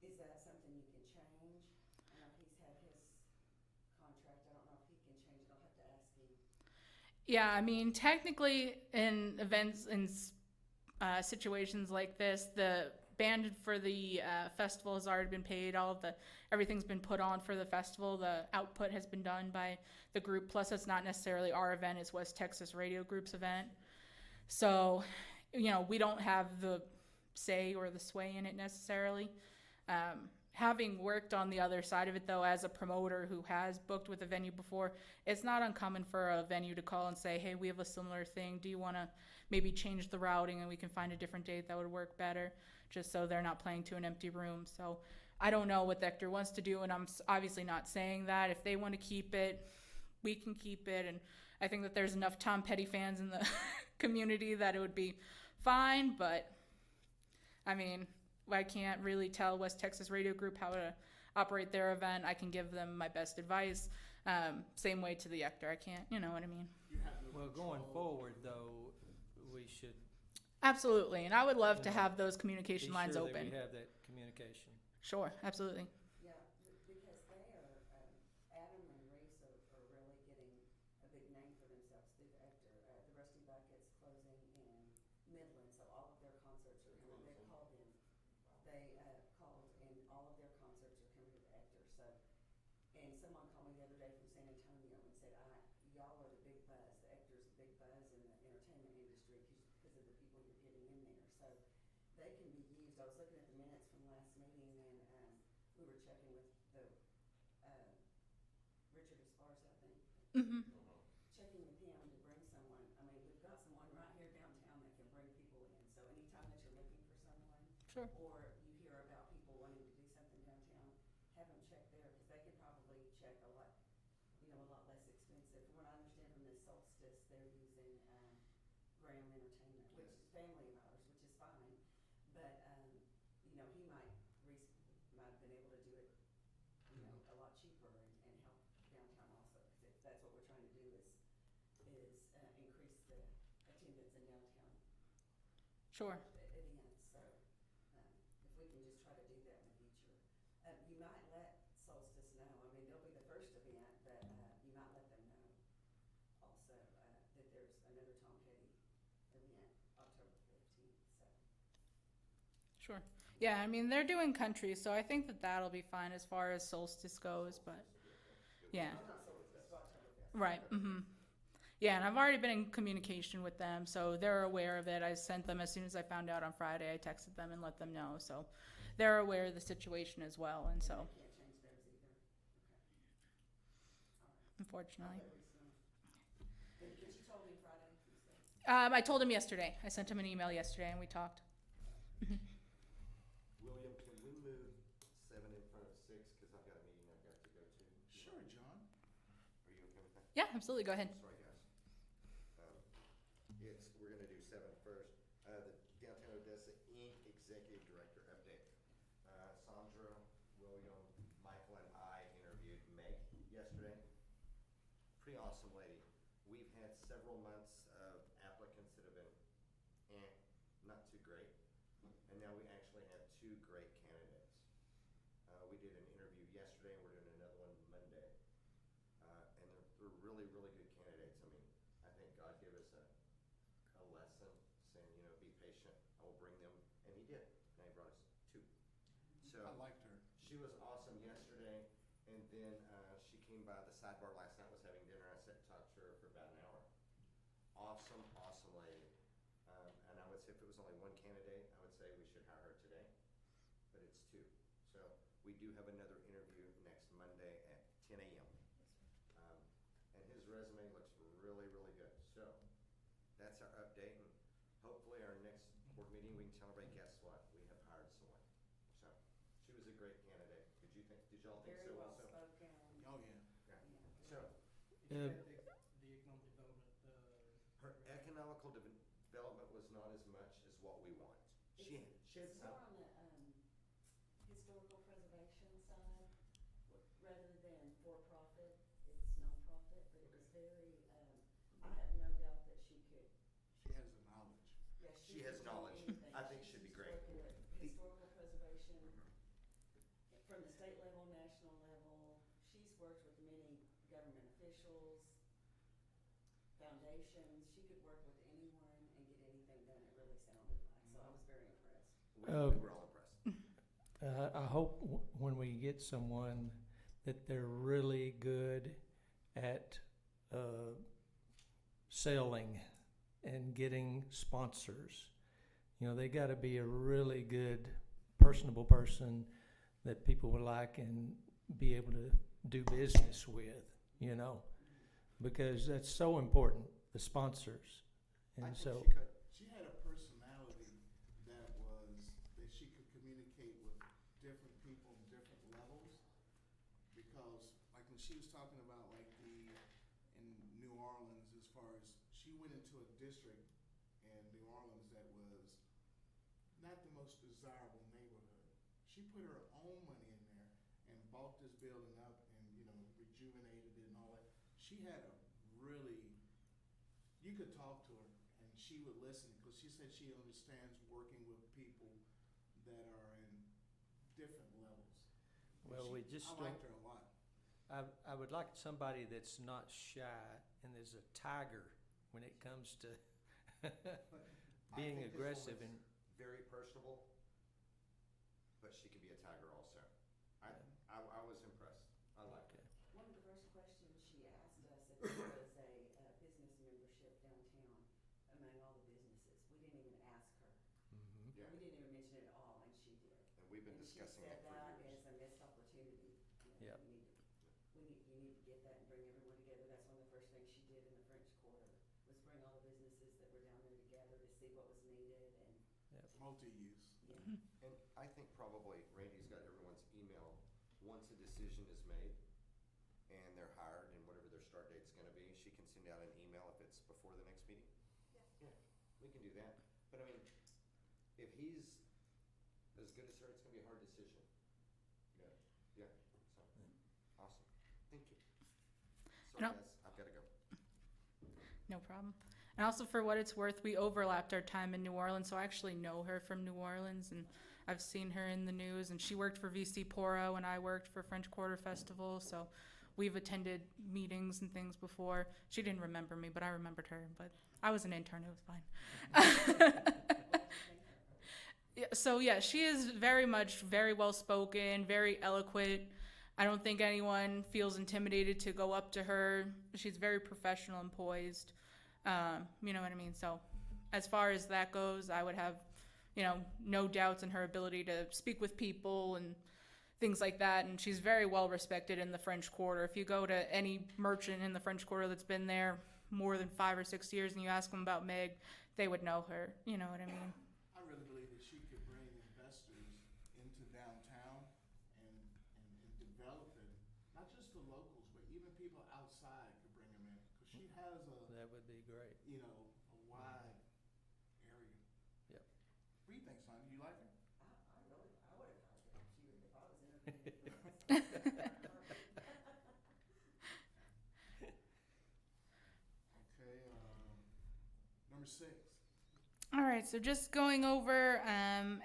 Speaker 8: Is that something you can change? I know he's had his contract, I don't know if he can change it, I'll have to ask him.
Speaker 1: Yeah, I mean, technically, in events and situations like this, the band for the festival has already been paid. Everything's been put on for the festival. The output has been done by the group. Plus, it's not necessarily our event; it's West Texas Radio Group's event. So, we don't have the say or the sway in it necessarily. Having worked on the other side of it, though, as a promoter who has booked with a venue before, it's not uncommon for a venue to call and say, hey, we have a similar thing. Do you want to maybe change the routing and we can find a different date that would work better, just so they're not playing to an empty room. So I don't know what the Ector wants to do, and I'm obviously not saying that. If they want to keep it, we can keep it. And I think that there's enough Tom Petty fans in the community that it would be fine. But, I mean, I can't really tell West Texas Radio Group how to operate their event. I can give them my best advice. Same way to the Ector. I can't, you know what I mean?
Speaker 4: You have no
Speaker 3: Well, going
Speaker 4: control.
Speaker 3: forward though, we should
Speaker 1: Absolutely. And I would love to
Speaker 3: Yeah.
Speaker 1: have those
Speaker 3: be
Speaker 1: communication lines
Speaker 3: sure that
Speaker 1: open.
Speaker 3: we have that communication.
Speaker 1: Sure, absolutely.
Speaker 8: Yeah, because they are, Adam and Reese are really getting a big name for themselves through the Ector. The Rusty Bucket's closing in Midland, so all of their concerts are coming, they called in. They, called and all of their concerts are coming to the Ector, so. And someone called me the other day from San Antonio and said, y'all are the big buzz, the Ector's the big buzz in the entertainment industry because of the people you're getting in there, so. They can be used, I was looking at the minutes from last meeting and, we were checking with the, Richard Esparza, I think.
Speaker 1: Mm-hmm.
Speaker 8: Checking with him to bring someone, I mean, we've got someone right here downtown that can bring people in, so anytime that you're looking for someone.
Speaker 1: Sure.
Speaker 8: Or you hear about people wanting to do something downtown, have them check there, cause they could probably check a lot less expensive. From what I understand from this Solstice, they're using, Graham Entertainment, which is family of ours, which is fine. But, Reese might have been able to do it, a lot cheaper and help downtown also. Cause that's what we're trying to do is increase the attendance in downtown
Speaker 1: Sure.
Speaker 8: events. So, if we can just try to do that in the future. You might let Solstice know, I mean, they'll be the first event, but, you might let them know also, that there's another Tom Petty event, October 15th, so.
Speaker 1: Sure. Yeah, I mean, they're doing country, so I think that that'll be fine as far as Solstice goes, but yeah.
Speaker 8: Not Solstice, Oktoberfest.
Speaker 1: Right. Mm-hmm. Yeah, and I've already been in communication with them, so they're aware of it. I sent them as soon as I found out on Friday. I texted them and let them know, so they're aware of the situation as well, and so
Speaker 8: They can't change theirs either. Okay.
Speaker 1: unfortunately.
Speaker 8: I'll let Reese know. But you told him Friday, you said?
Speaker 1: I told him yesterday. I sent him an email yesterday and we talked.
Speaker 2: William, can we move 7 in front of 6, cause I've got a meeting I've got to go to?
Speaker 4: Sure, John.
Speaker 2: Are you okay with that?
Speaker 1: Yeah, absolutely. Go ahead.
Speaker 2: Sorry, guys. We're gonna do 7 first. The Downtown Odessa Inc. Executive Director update. pretty awesome lady. We've had several months of applicants that have been, not too great. And now we actually have 2 great candidates. We did an interview yesterday, and we're doing another one Monday. And they're really, really good candidates. I mean, I think God gave us a lesson saying, you know, be patient. I will bring them, and He did. Now He brought us 2. So
Speaker 4: I liked her.
Speaker 2: she was awesome yesterday, and then she came by the sidebar last night, was having dinner. I sat and talked to her for about an hour. Awesome, awesome lady. And I would say if it was only 1 candidate, I would say we should hire her today, but it's 2. So we do have another interview next Monday at 10 a.m. And his resume looks really, really good. So that's our update, and hopefully our next board meeting, we can tell everybody, guess what? We have hired someone. So she was a great candidate. Did y'all think
Speaker 8: Very
Speaker 2: so
Speaker 8: well
Speaker 2: also?
Speaker 8: spoken.
Speaker 4: Oh, yeah.
Speaker 2: Yeah.
Speaker 8: Yeah.
Speaker 2: So
Speaker 7: If you had the economic development,
Speaker 2: her economical development was not as much as what we want. She had
Speaker 8: It's
Speaker 2: some.
Speaker 8: more on the, historical preservation side, rather than for-profit, it's nonprofit, but it was very, I have no doubt that she could,
Speaker 4: She has the knowledge.
Speaker 8: yeah,
Speaker 2: She has
Speaker 8: could do
Speaker 2: knowledge.
Speaker 8: anything.
Speaker 2: I think she'd be great.
Speaker 8: She's working with historical preservation, from the state level, national level. She's worked with many government officials, foundations. She could work with anyone and get anything done, it really sounded like, so I was very impressed.
Speaker 2: We were all impressed.
Speaker 3: I hope when we get someone that they're really good at selling and getting sponsors. You know, they got to be a really good, personable person that people would like and be able to do business with, you know, because that's so important, the sponsors.
Speaker 2: I
Speaker 3: And
Speaker 2: think
Speaker 3: so,
Speaker 2: she could.
Speaker 4: She had a personality that she could communicate with different people on different levels. Because, like, when she was talking about, like, in New Orleans, as far as, she went into a district in New Orleans that was not the most desirable neighborhood. She put her own money in there and bought this building up and, you know, rejuvenated it and all that. She had a really, you could talk to her and she would listen, because she said she understands working with people that are in different levels.
Speaker 3: well, we just
Speaker 4: I
Speaker 3: don't.
Speaker 4: liked her a lot.
Speaker 3: I would like somebody that's not shy and is a tiger when it comes to being
Speaker 2: I think this
Speaker 3: aggressive and.
Speaker 2: woman's very personable, but she can be a tiger also. I was impressed. I liked it.
Speaker 8: One of the first questions she asked us if there was a business membership downtown among all the businesses. We didn't even ask her.
Speaker 3: Mhm.
Speaker 2: Yeah.
Speaker 8: We didn't even mention it at all, and she did.
Speaker 2: And we've been
Speaker 8: And
Speaker 2: discussing
Speaker 8: she
Speaker 2: it
Speaker 8: said
Speaker 2: for
Speaker 8: that
Speaker 2: years.
Speaker 8: is a missed opportunity. You know,
Speaker 3: Yep.
Speaker 8: you need to get that and bring everyone together. That's one of the first things she did in the French Quarter, was bring all the businesses that were down there together to see what was needed and,
Speaker 4: Multi-use.
Speaker 8: yeah.
Speaker 2: And I think probably Randy's got everyone's email. Once a decision is made and they're hired and whatever their start date's gonna be, she can send out an email if it's before the next meeting.
Speaker 6: Yeah.
Speaker 2: Yeah, we can do that. But I mean, if he's as good as her, it's gonna be a hard decision. Yeah, yeah, so, awesome. Thank you. Sorry,
Speaker 1: No.
Speaker 2: guys, I've gotta go.
Speaker 1: No problem. And also, for what it's worth, we overlapped our time in New Orleans, so I actually know her from New Orleans, and I've seen her in the news. And she worked for VC Poro, and I worked for French Quarter Festival, so we've attended meetings and things before. She didn't remember me, but I remembered her. But I was an intern; it was fine. Yeah, so yeah, she is very well spoken, very eloquent. I don't think anyone feels intimidated to go up to her. She's very professional and poised. You know what I mean? So as far as that goes, I would have, no doubts in her ability to speak with people and things like that. And she's very well respected in the French Quarter. If you go to any merchant in the French Quarter that's been there more than 5 or 6 years and you ask them about Meg, they would know her. You know what I mean?
Speaker 4: I really believe that she could bring investors into downtown and develop it, not just the locals, but even people outside could bring them in. Because she has
Speaker 3: That would be great.
Speaker 4: a wide area.
Speaker 3: Yep.
Speaker 4: What do you think, son? Do you like her?
Speaker 8: I would have hired her if I was interviewing for myself.
Speaker 4: 6.
Speaker 1: All right, so just going over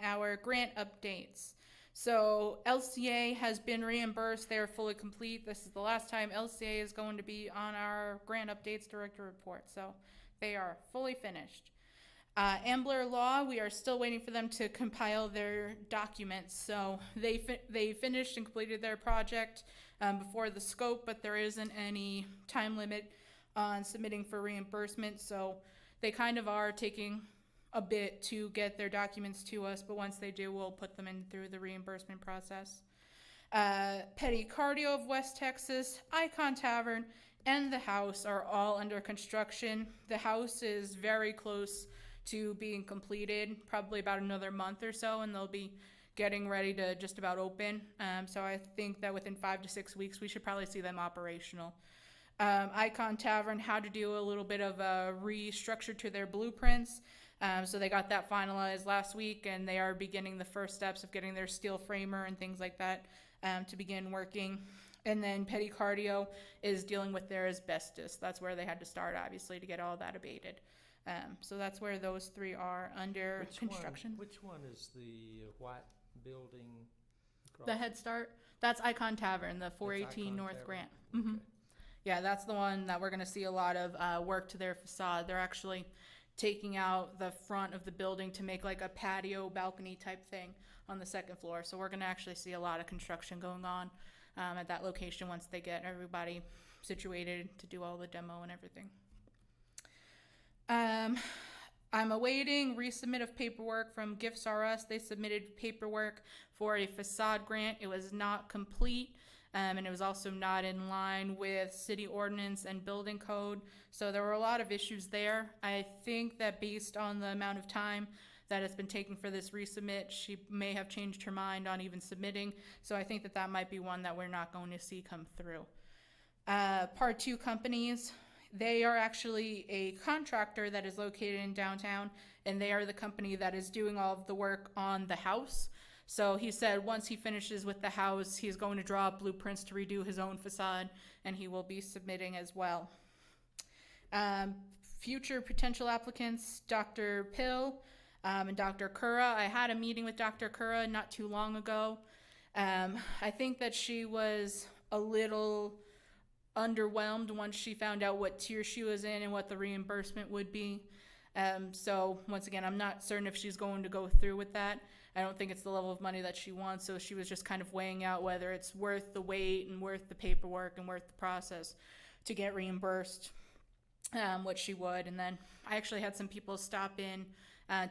Speaker 1: our grant updates. So LCA has been reimbursed. They are fully complete. This is the last time LCA is going to be on our grant updates director report. So they are fully finished. Ambler Law, we are still waiting for them to compile their documents. So they finished and completed their project before the scope, but there isn't any time limit on submitting for reimbursement. So they kind of are taking a bit to get their documents to us, but once they do, we'll put them in through the reimbursement process. Petty Cardio of West Texas, Icon Tavern, and the house are all under construction. The house is very close to being completed, probably about another month or so, and they'll be getting ready to just about open. So I think that within 5 to 6 weeks, we should probably see them operational. Icon Tavern had to do a little bit of a restructure to their blueprints. So they got that finalized last week, and they are beginning the first steps of getting their steel framer and things like that to begin working. And then Petty Cardio is dealing with their asbestos. That's where they had to start, obviously, to get all that abated. So that's where those three are under construction.
Speaker 3: Which one is the white building?
Speaker 1: The Head Start, that's Icon Tavern, the 418 North Grant. Mm-hmm.
Speaker 3: Okay.
Speaker 1: Yeah, that's the one that we're going to see a lot of work to their facade. They're actually taking out the front of the building to make like a patio balcony type thing on the second floor. So we're going to actually see a lot of construction going on at that location once they get everybody situated to do all the demo and everything. I'm awaiting resubmit of paperwork from Gifts R Us. They submitted paperwork for a facade grant. It was not complete. And it was also not in line with city ordinance and building code. So there were a lot of issues there. I think that based on the amount of time that it's been taking for this resubmit, she may have changed her mind on even submitting. So I think that that might be one that we're not going to see come through. Part 2 companies, they are actually a contractor that is located in downtown, and they are the company that is doing all of the work on the house. So he said once he finishes with the house, he's going to draw up blueprints to redo his own facade, and he will be submitting as well. Future potential applicants, Dr. Pill and Dr. Kura. I had a meeting with Dr. Kura not too long ago. I think that she was a little underwhelmed once she found out what tier she was in and what the reimbursement would be. So once again, I'm not certain if she's going to go through with that. I don't think it's the level of money that she wants, so she was just kind of weighing out whether it's worth the wait and worth the paperwork and worth the process to get reimbursed, what she would. And then I actually had some people stop in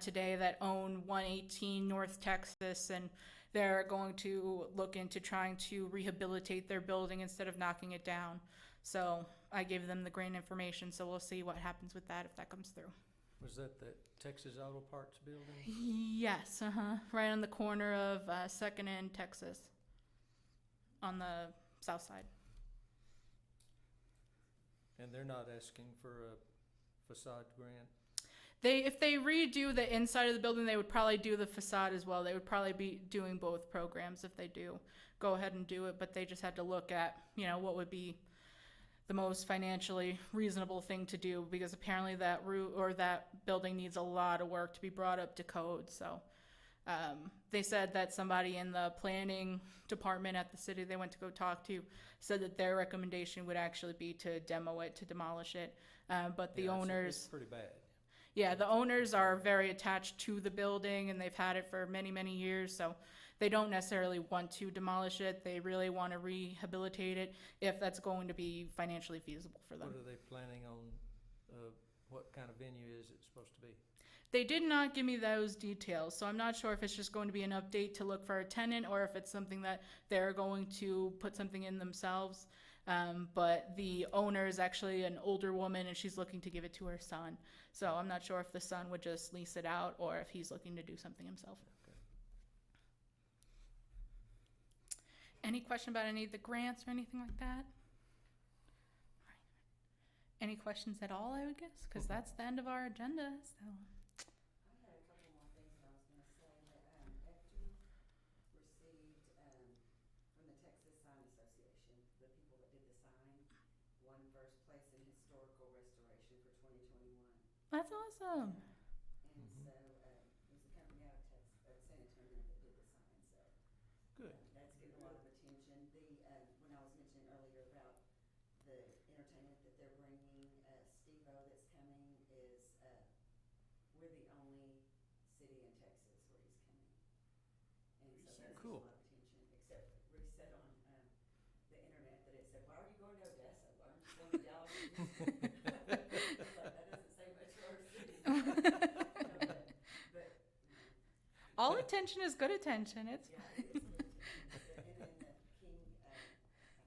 Speaker 1: today that own 118 North Texas, and they're going to look into trying to rehabilitate their building instead of knocking it down. So I gave them the grant information, so we'll see what happens with that if that comes through.
Speaker 3: Was that the Texas Auto Parts building?
Speaker 1: Yes, right on the corner of 2nd and Texas on the south side.
Speaker 3: And they're not asking for a facade grant?
Speaker 1: If they redo the inside of the building, they would probably do the facade as well. They would probably be doing both programs if they do go ahead and do it, but they just had to look at, what would be the most financially reasonable thing to do, because apparently that that building needs a lot of work to be brought up to code. So they said that somebody in the planning department at the city they went to go talk to said that their recommendation would actually be to demo it, to demolish it. But the owners...
Speaker 3: It's pretty bad.
Speaker 1: Yeah, the owners are very attached to the building, and they've had it for many, many years, so they don't necessarily want to demolish it. They really want to rehabilitate it if that's going to be financially feasible for them.
Speaker 3: What are they planning on? What kind of venue is it supposed to be?
Speaker 1: They did not give me those details, so I'm not sure if it's just going to be an update to look for a tenant or if it's something that they're going to put something in themselves. But the owner is actually an older woman, and she's looking to give it to her son. So I'm not sure if the son would just lease it out or if he's looking to do something himself.
Speaker 3: Okay.
Speaker 1: Any question about any of the grants or anything like that? Any questions at all, I would guess? Because that's the end of our agenda. So.
Speaker 8: I had a couple more things that I was gonna say, that, Ector received, from the Texas Sign Association, the people that did the sign, won first place in historical restoration for 2021.
Speaker 1: That's awesome.
Speaker 8: And so, it was a company out of San Antonio that did the sign, so.
Speaker 3: Good.
Speaker 8: That's getting a lot of attention. When I was mentioning earlier about the entertainment that they're bringing, Steve-O that's coming is, we're the only city in Texas where he's coming. And so that's getting
Speaker 3: Cool.
Speaker 8: a lot of attention, except Reese said on, the internet that it said, why are you going to Odessa? Why aren't you going to Dallas? It's like, that doesn't say much for our city. But,
Speaker 1: All attention is good attention. It's
Speaker 8: yeah, it is good attention. And then the king, I don't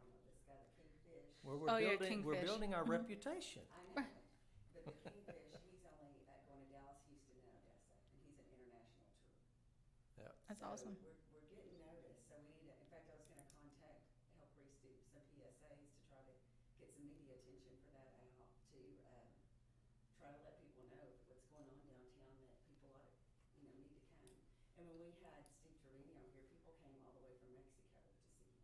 Speaker 8: know, this guy, the kingfish.
Speaker 3: Well,
Speaker 1: Oh, yeah,
Speaker 3: we're
Speaker 1: Kingfish.
Speaker 3: building our
Speaker 1: Mhm.
Speaker 3: reputation.
Speaker 8: I know, but the kingfish, he's only going to Dallas, Houston, and Odessa, and he's an international tour.
Speaker 3: Yeah.
Speaker 1: That's
Speaker 8: So
Speaker 1: awesome.
Speaker 8: We're getting noticed, so we need to, in fact, I was gonna help Reese do some PSAs to try to get some media attention for that out, to, try to let people know what's going on downtown, that people ought to, need to come. And when we had Steve Torino here, people came all the way from Mexico to see him.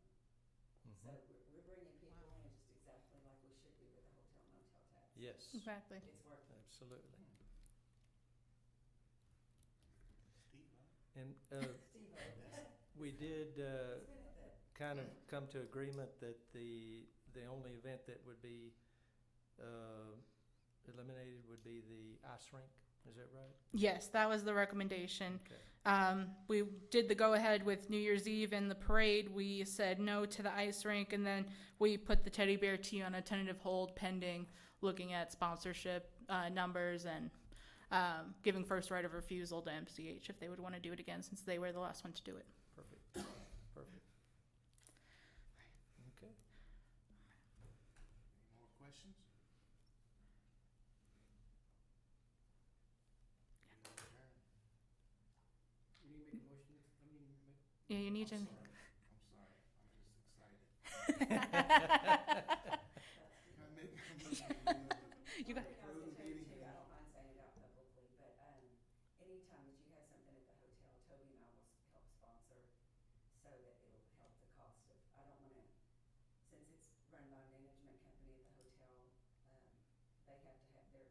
Speaker 8: So
Speaker 3: Mhm.
Speaker 8: we're bringing people in just exactly like we should be with the hotel motel tax.
Speaker 3: Yes,
Speaker 1: Exactly.
Speaker 8: It's working.
Speaker 3: absolutely.
Speaker 4: Steve, huh?
Speaker 3: And
Speaker 8: Steve-O.
Speaker 3: we did
Speaker 8: He's been at the
Speaker 3: kind of come to agreement that the only event that would be eliminated would be the ice rink. Is that right?
Speaker 1: Yes, that was the recommendation.
Speaker 3: Okay.
Speaker 1: We did the go ahead with New Year's Eve and the parade. We said no to the ice rink, and then we put the teddy bear tea on a tentative hold pending looking at sponsorship numbers and giving first right of refusal to MCH if they would want to do it again, since they were the last one to do it.
Speaker 3: Perfect. Perfect. Okay.
Speaker 4: Any more questions? We adjourn.
Speaker 7: We need to make a motion,
Speaker 1: Yeah, you need to.
Speaker 4: I'm sorry, I'm just excited. Can I make a motion?
Speaker 1: You got-
Speaker 8: One thing I was gonna tell you
Speaker 4: Meeting.
Speaker 8: too, I don't mind saying it out publicly, but, anytime that you have something at the hotel, Toby and I will help sponsor so that it'll help the cost of, I don't wanna, since it's run by a management company at the hotel, they have to have their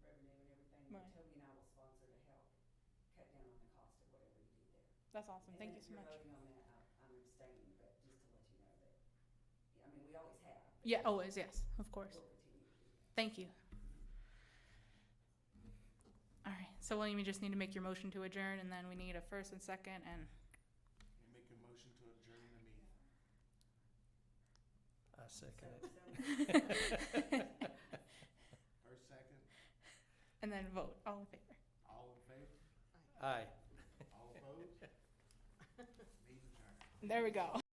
Speaker 8: revenue and everything. But
Speaker 1: Right.
Speaker 8: Toby and I will sponsor to help cut down on the cost of whatever you do there.
Speaker 1: That's awesome.
Speaker 8: And
Speaker 1: Thank
Speaker 8: then
Speaker 1: you so
Speaker 8: if
Speaker 1: much.
Speaker 8: you're voting on that, I'm abstaining, but just to let you know that, I mean, we always have. but
Speaker 1: Yeah, always, yes, of course.
Speaker 8: We'll continue to do that.
Speaker 1: Thank you. All right, so William, you just need to make your motion to adjourn, and then we need a first and second, and
Speaker 4: You make a motion to adjourn the meeting.
Speaker 3: I second it.
Speaker 4: First, second,
Speaker 1: and then vote. All in favor.
Speaker 4: all in favor?
Speaker 3: Aye.
Speaker 4: All opposed? Meeting adjourned.
Speaker 1: There we go.